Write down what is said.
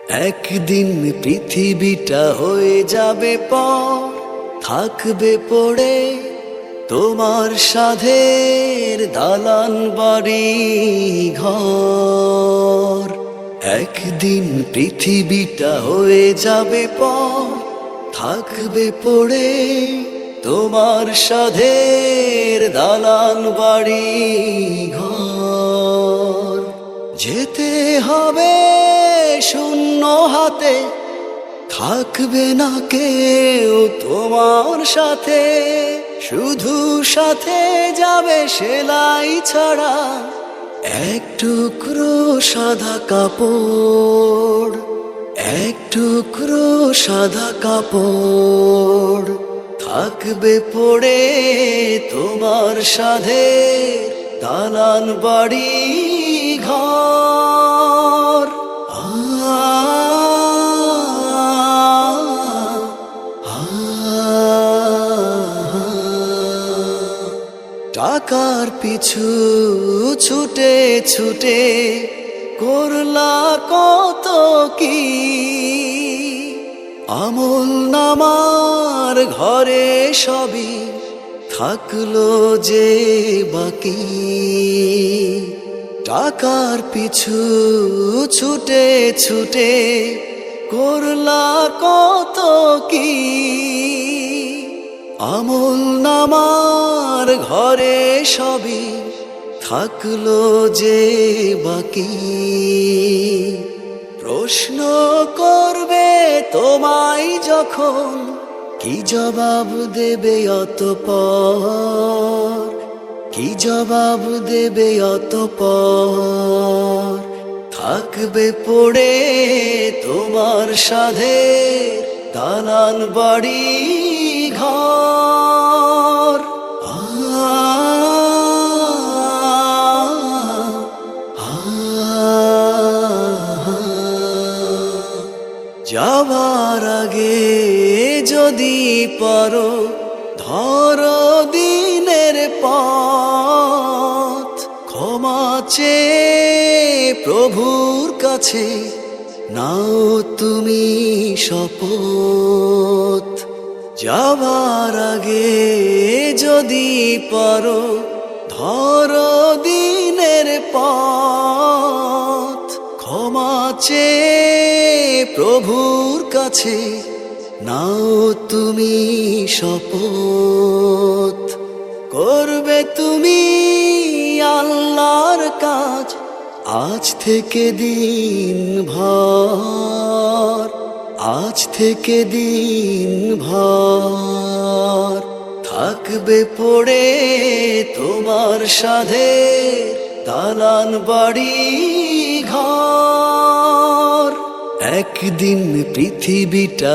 একদিন পৃথিবীটা হয়ে যাবে পর, থাকবে পড়ে তোমার সাধের দালান বাড়ি ঘর। একদিন পৃথিবীটা হয়ে যাবে পর, থাকবে পড়ে তোমার সাধের দালান বাড়ি ঘর। যেতে হবে শূন্য হাতে, থাকবে না কেউ তোমার সাথে, শুধু সাথে যাবে সেলাই ছাড়া এক টুকরো সাদা কাপড়, এক টুকরো সাদা কাপড়। থাকবে পড়ে তোমার সাধের দালান বাড়ি ঘর। টাকার পিছু ছুটে ছুটে করলা কত কি, আমল নামার ঘরে সবই থাকলো যে বাকি। টাকার পিছু ছুটে ছুটে করলা কত কি, আমল নামার ঘরে সবই থাকলো যে বাকি। প্রশ্ন করবে তোমায় যখন, কি জবাব দেবে অতঃপর, কি জবাব দেবে অতঃপর। থাকবে পড়ে তোমার সাধের দালান বাড়ি ঘর। যাবার আগে যদি পারো ধরো দিনের পথ, ক্ষমা চেয়ে প্রভুর কাছে নাও তুমি শপথ। যাবার আগে যদি পারো ধরো দিনের পথ, ক্ষমা চেয়ে প্রভুর কাছে নাও তুমি শপথ। করবে তুমি আল্লাহর কাজ আজ থেকে দিন ভর, আজ থেকে দিন ভর। থাকবে পড়ে তোমার সাধের দালান বাড়ি ঘর। একদিন পৃথিবীটা